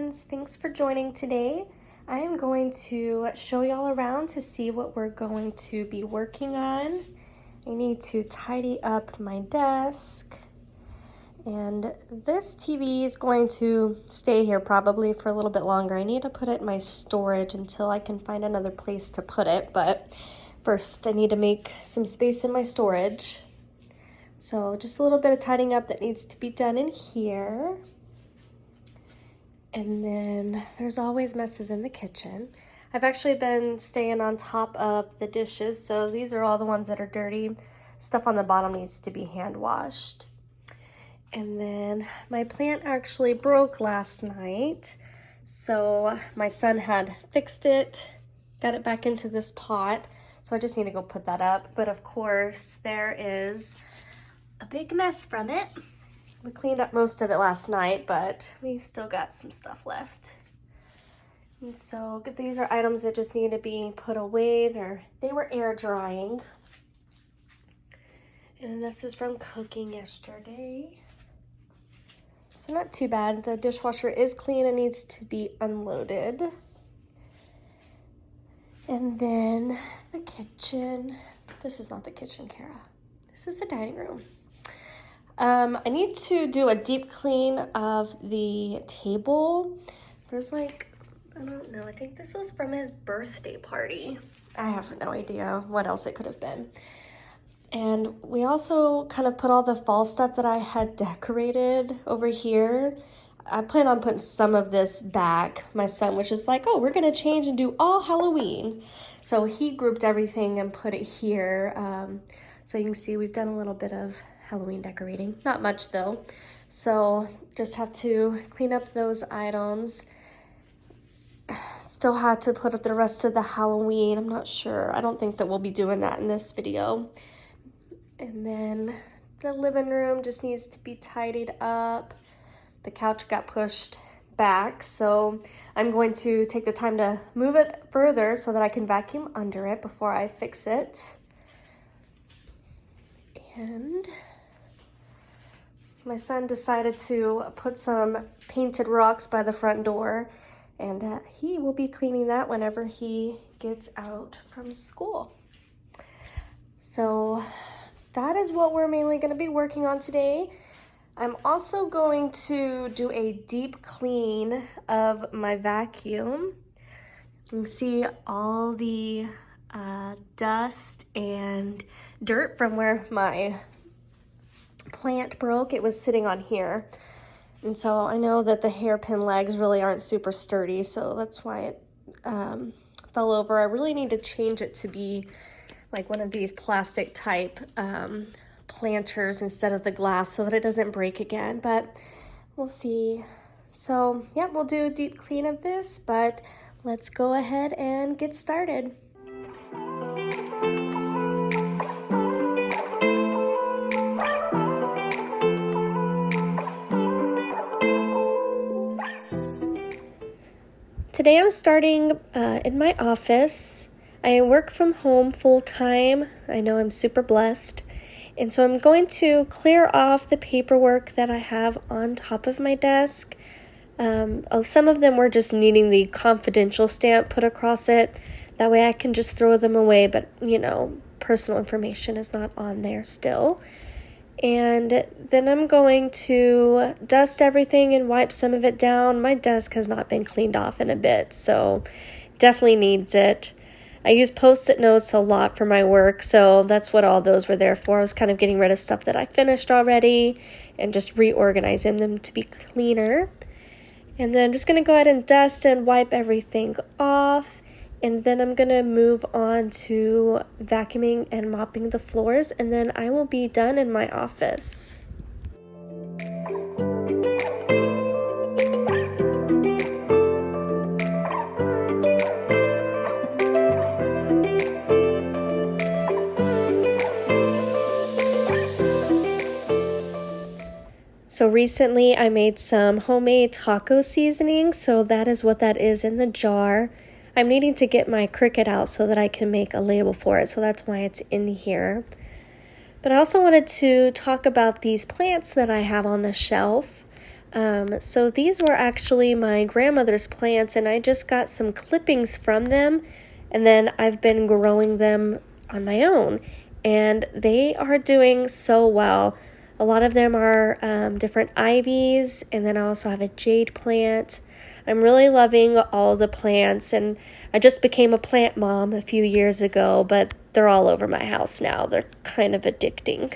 friends, thanks for joining today. I am going to show y'all around to see what we're going to be working on. I need to tidy up my desk, and this TV is going to stay here probably for a little bit longer. I need to put it in my storage until I can find another place to put it, but first I need to make some space in my storage. So just a little bit of tidying up that needs to be done in here. And then there's always messes in the kitchen. I've actually been staying on top of the dishes, so these are all the ones that are dirty. Stuff on the bottom needs to be hand washed. And then my plant actually broke last night, so my son had fixed it, got it back into this pot, so I just need to go put that up. But of course, there is a big mess from it. We cleaned up most of it last night, but we still got some stuff left. And so these are items that just need to be put away. They were air drying. And this is from cooking yesterday. So not too bad. The dishwasher is clean and needs to be unloaded. And then the kitchen. This is not the kitchen, Kara. This is the dining room. I need to do a deep clean of the table. There's I don't know, I think this was from his birthday party. I have no idea what else it could have been. And we also kind of put all the fall stuff that I had decorated over here. I plan on putting some of this back. My son was just like, oh, we're gonna change and do all Halloween. So he grouped everything and put it here. So you can see we've done a little bit of Halloween decorating. Not much though. So just have to clean up those items. Still had to put up the rest of the Halloween. I'm not sure. I don't think that we'll be doing that in this video. And then the living room just needs to be tidied up. The couch got pushed back, so I'm going to take the time to move it further so that I can vacuum under it before I fix it. And my son decided to put some painted rocks by the front door, and he will be cleaning that whenever he gets out from school. So that is what we're mainly going to be working on today. I'm also going to do a deep clean of my vacuum. You can see all the dust and dirt from where my plant broke. It was sitting on here. And so I know that the hairpin legs really aren't super sturdy, so that's why it fell over. I really need to change it to be like one of these plastic type planters instead of the glass so that it doesn't break again, but we'll see. So yeah, we'll do a deep clean of this, but let's go ahead and get started. Today I'm starting in my office. I work from home full time. I know I'm super blessed. And so I'm going to clear off the paperwork that I have on top of my desk. Some of them were just needing the confidential stamp put across it. That way I can just throw them away, but personal information is not on there still. And then I'm going to dust everything and wipe some of it down. My desk has not been cleaned off in a bit, so definitely needs it. I use Post-it notes a lot for my work, so that's what all those were there for. I was kind of getting rid of stuff that I finished already and just reorganizing them to be cleaner. And then I'm just going to go ahead and dust and wipe everything off. And then I'm going to move on to vacuuming and mopping the floors, and then I will be done in my office. So recently I made some homemade taco seasoning, so that is what that is in the jar. I'm needing to get my Cricut out so that I can make a label for it, so that's why it's in here. But I also wanted to talk about these plants that I have on the shelf. So these were actually my grandmother's plants, and I just got some clippings from them, and then I've been growing them on my own, and they are doing so well. A lot of them are different ivies, and then I also have a jade plant. I'm really loving all the plants, and I just became a plant mom a few years ago, but they're all over my house now. They're kind of addicting.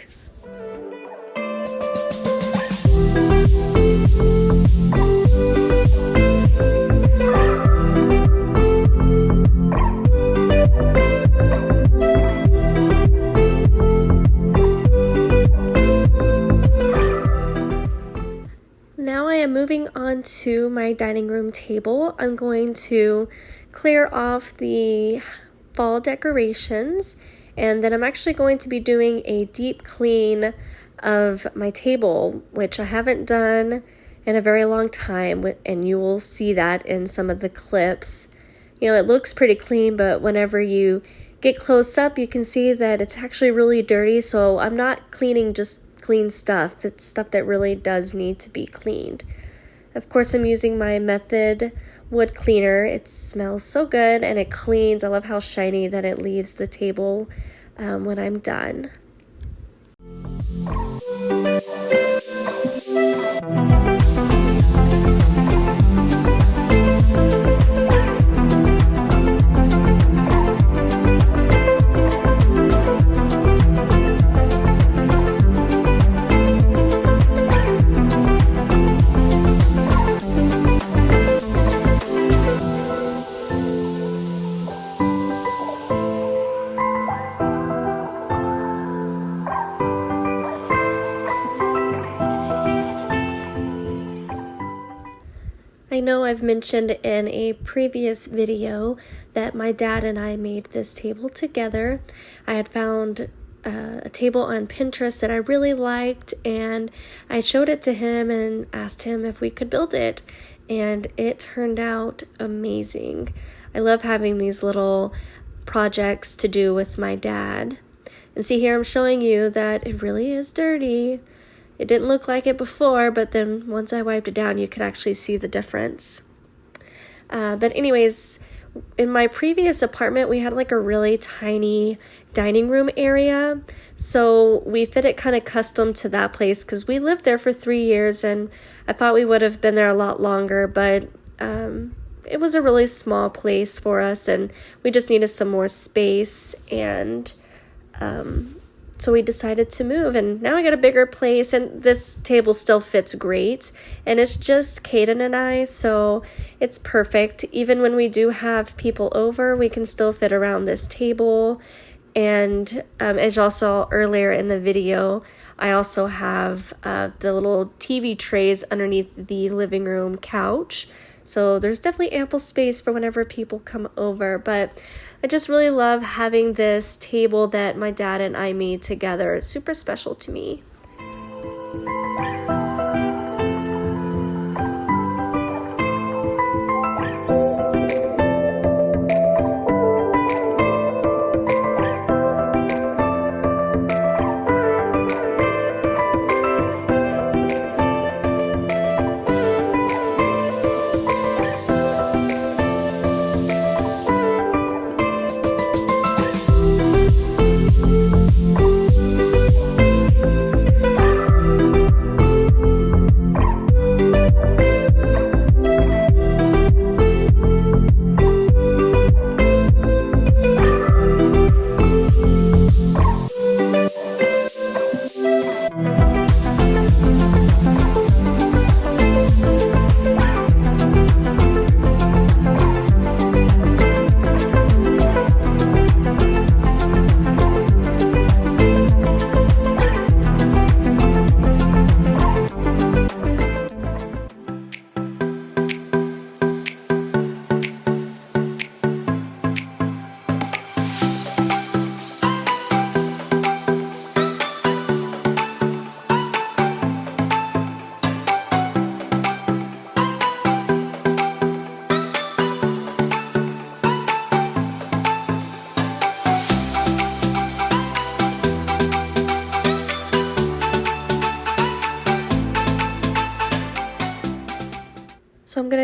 Now I am moving on to my dining room table. I'm going to clear off the fall decorations, and then I'm actually going to be doing a deep clean of my table, which I haven't done in a very long time, and you will see that in some of the clips. You know, it looks pretty clean, but whenever you get close up, you can see that it's actually really dirty, so I'm not cleaning just clean stuff. It's stuff that really does need to be cleaned. Of course, I'm using my Method wood cleaner. It smells so good and it cleans. I love how shiny that it leaves the table when I'm done. I know I've mentioned in a previous video that my dad and I made this table together. I had found a table on Pinterest that I really liked, and I showed it to him and asked him if we could build it, and it turned out amazing. I love having these little projects to do with my dad. And see, here I'm showing you that it really is dirty. It didn't look like it before, but then once I wiped it down, you could actually see the difference. But anyways, in my previous apartment, we had like a really tiny dining room area. So we fit it kind of custom to that place because we lived there for 3 years, and I thought we would have been there a lot longer, but it was a really small place for us, and we just needed some more space, and so we decided to move, and now I got a bigger place, and this table still fits great, and it's just Kaden and I, so it's perfect. Even when we do have people over, we can still fit around this table. And as you all saw earlier in the video, I also have the little TV trays underneath the living room couch, so there's definitely ample space for whenever people come over. But I just really love having this table that my dad and I made together. It's super special to me.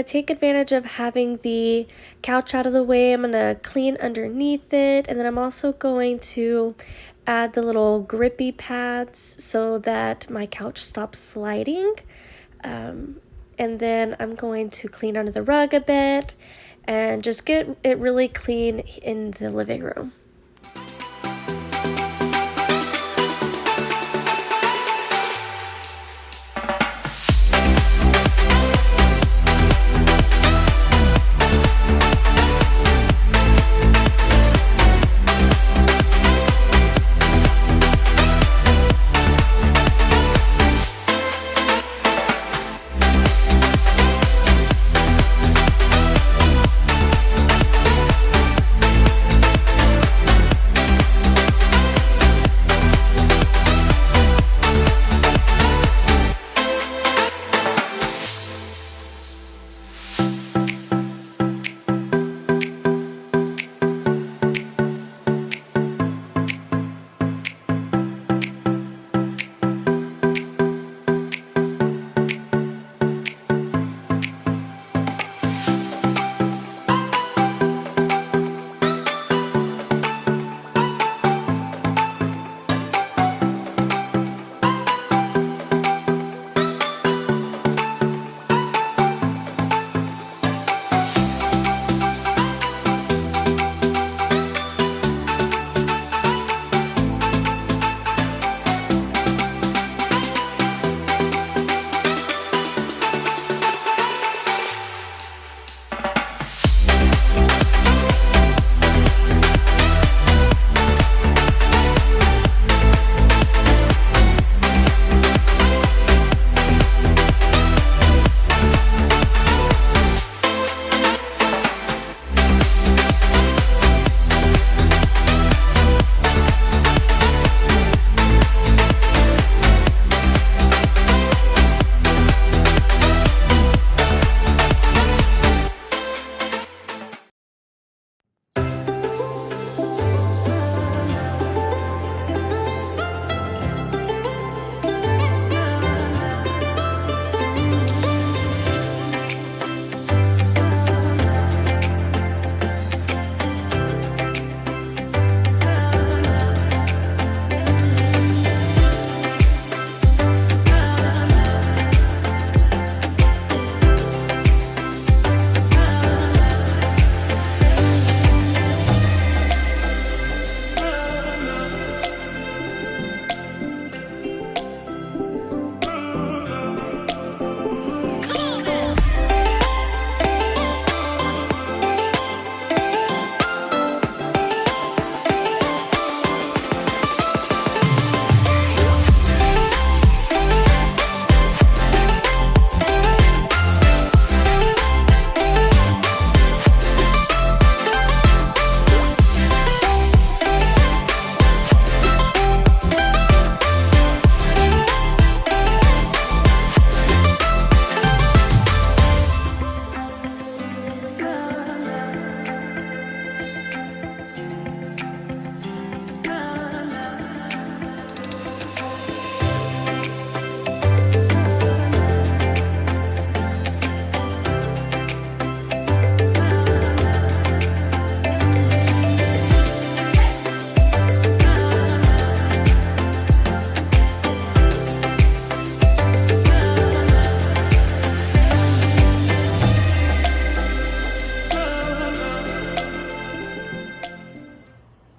take advantage of having the couch out of the way. I'm going to clean underneath it, and then I'm also going to add the little grippy pads so that my couch stops sliding. And then I'm going to clean under the rug a bit and just get it really clean in the living room.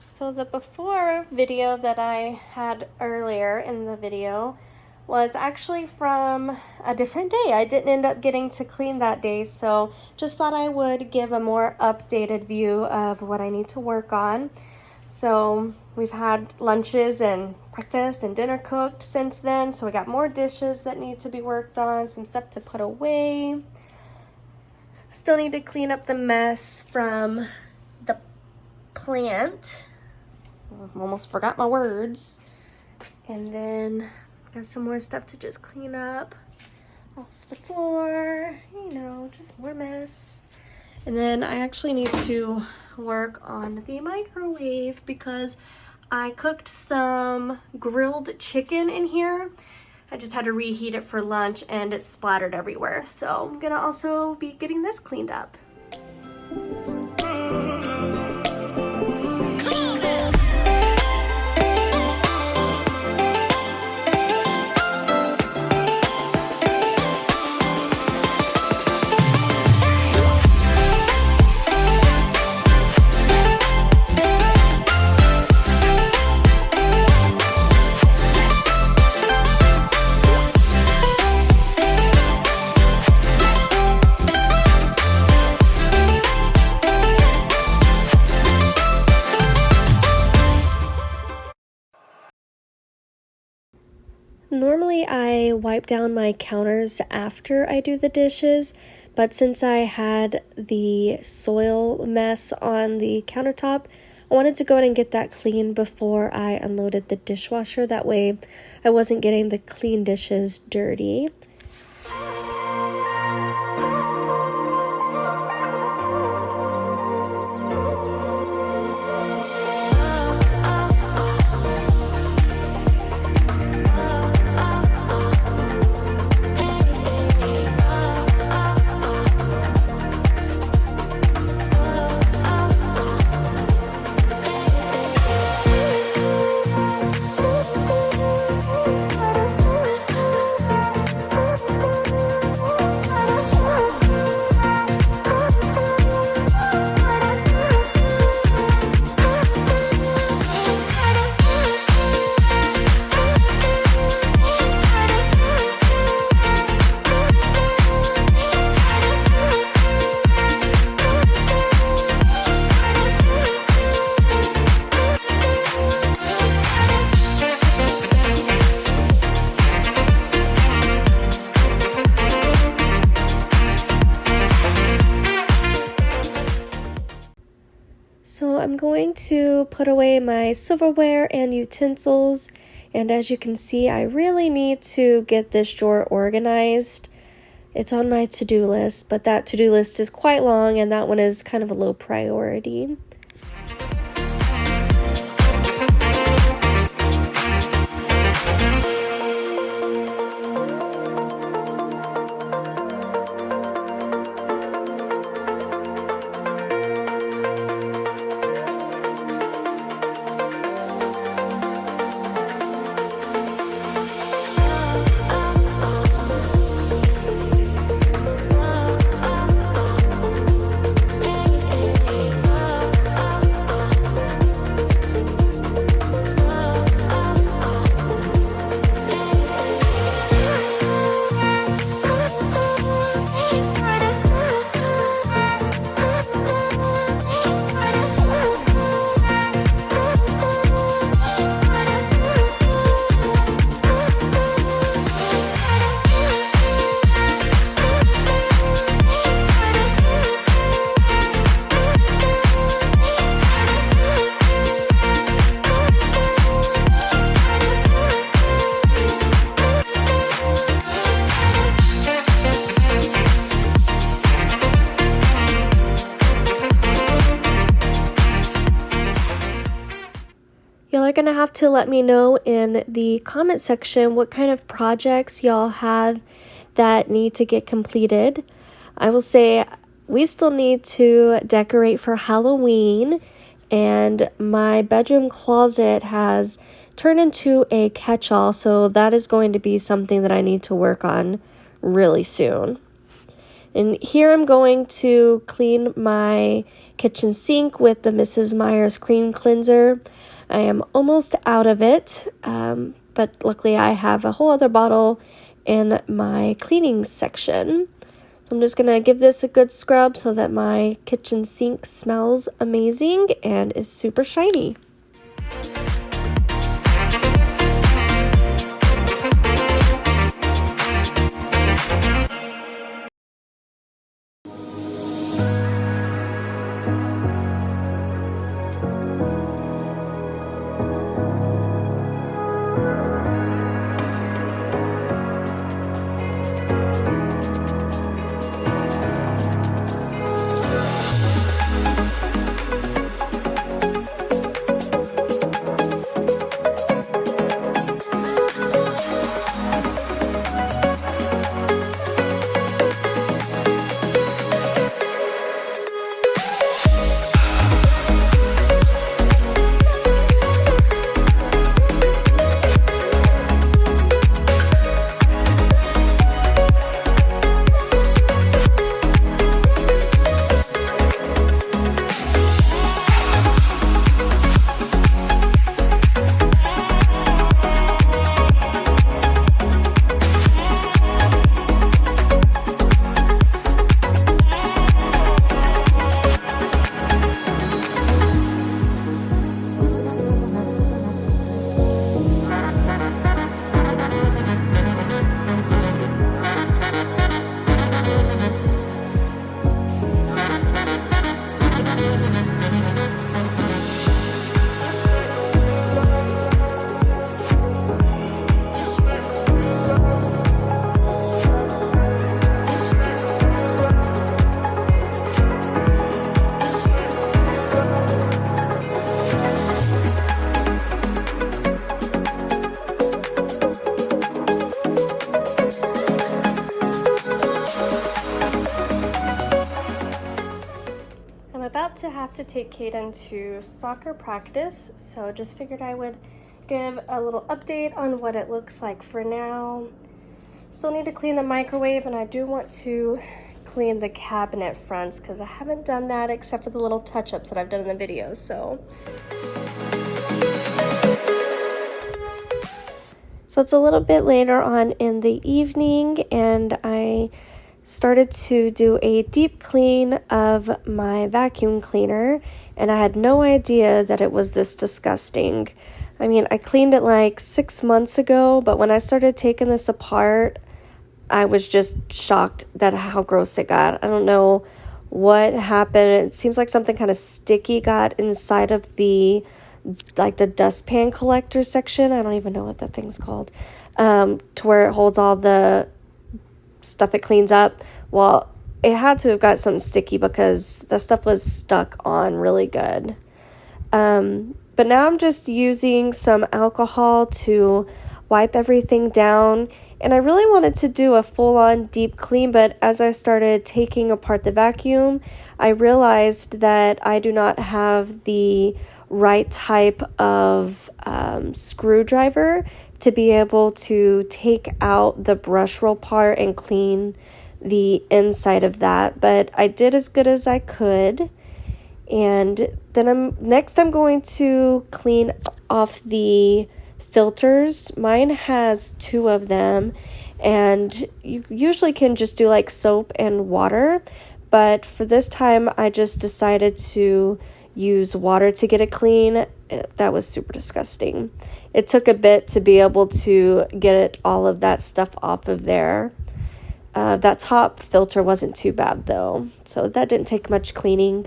So the before video that I had earlier in the video was actually from a different day. I didn't end up getting to clean that day, so just thought I would give a more updated view of what I need to work on. So we've had lunches and breakfast and dinner cooked since then, so we got more dishes that need to be worked on, some stuff to put away. Still need to clean up the mess from the plant. Almost forgot my words. And then got some more stuff to just clean up off the floor, you know, just more mess. And then I actually need to work on the microwave because I cooked some grilled chicken in here. I just had to reheat it for lunch and it splattered everywhere. So I'm gonna also be getting this cleaned up. Normally I wipe down my counters after I do the dishes, but since I had the soil mess on the countertop, I wanted to go ahead and get that clean before I unloaded the dishwasher. That way I wasn't getting the clean dishes dirty. So I'm going to put away my silverware and utensils, and as you can see, I really need to get this drawer organized. It's on my to-do list, but that to-do list is quite long, and that one is kind of a low priority. Y'all are going to have to let me know in the comment section what kind of projects y'all have that need to get completed. I will say we still need to decorate for Halloween, and my bedroom closet has turned into a catch-all, so that is going to be something that I need to work on really soon. And here I'm going to clean my kitchen sink with the Mrs. Meyer's cream cleanser. I am almost out of it, but luckily I have a whole other bottle in my cleaning section. So I'm just going to give this a good scrub so that my kitchen sink smells amazing and is super shiny. to take Kaden to soccer practice, so just figured I would give a little update on what it looks like for now. Still need to clean the microwave, and I do want to clean the cabinet fronts because I haven't done that except for the little touch-ups that I've done in the videos. So it's a little bit later on in the evening, and I started to do a deep clean of my vacuum cleaner, and I had no idea that it was this disgusting. I mean, I cleaned it like 6 months ago, but when I started taking this apart, I was just shocked at how gross it got. I don't know what happened. It seems like something kind of sticky got inside of the dustpan collector section. I don't even know what that thing's called. To where it holds all the stuff it cleans up. Well, it had to have got something sticky because the stuff was stuck on really good. But now I'm just using some alcohol to wipe everything down. And I really wanted to do a full-on deep clean, but as I started taking apart the vacuum, I realized that I do not have the right type of screwdriver to be able to take out the brush roll part and clean the inside of that. But I did as good as I could. And then I'm going to clean off the filters. Mine has 2 of them, and you usually can just do like soap and water, but for this time I just decided to use water to get it clean. That was super disgusting. It took a bit to be able to get all of that stuff off of there. That top filter wasn't too bad though, so that didn't take much cleaning.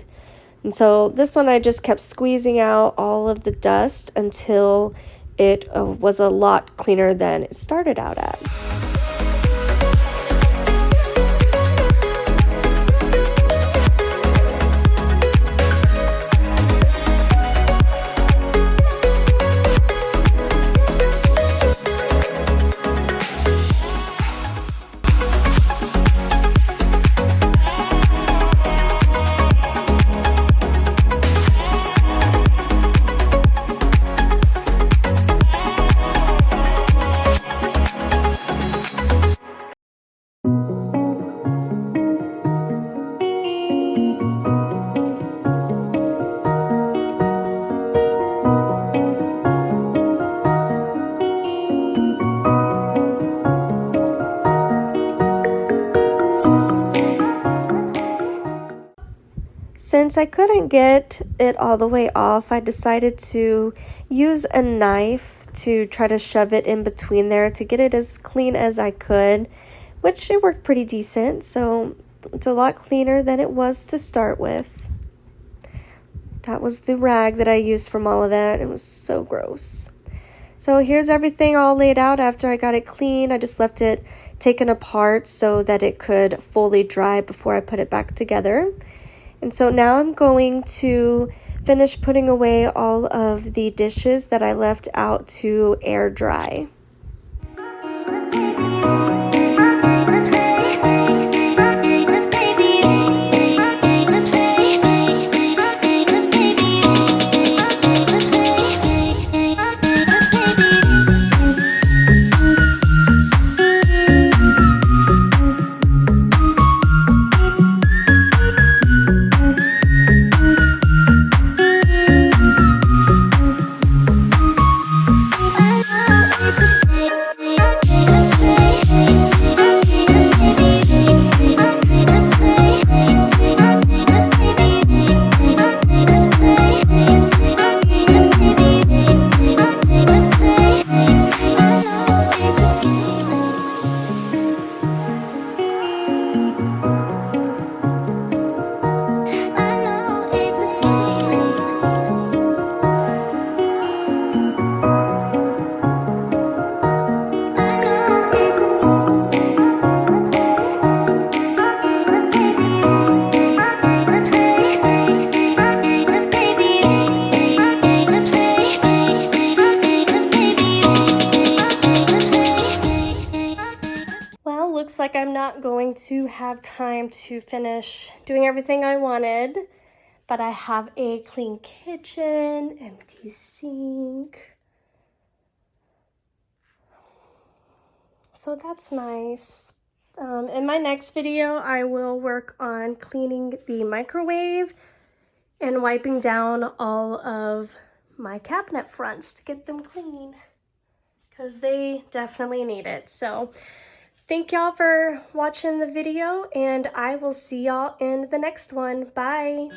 And so this one I just kept squeezing out all of the dust until it was a lot cleaner than it started out as. Since I couldn't get it all the way off, I decided to use a knife to try to shove it in between there to get it as clean as I could, which it worked pretty decent, so it's a lot cleaner than it was to start with. That was the rag that I used from all of that. It was so gross. So here's everything all laid out after I got it clean. I just left it taken apart so that it could fully dry before I put it back together. And so now I'm going to finish putting away all of the dishes that I left out to air dry. Looks like I'm not going to have time to finish doing everything I wanted, but I have a clean kitchen, empty sink. So that's nice. In my next video, I will work on cleaning the microwave and wiping down all of my cabinet fronts to get them clean, because they definitely need it. So thank y'all for watching the video, and I will see y'all in the next one. Bye.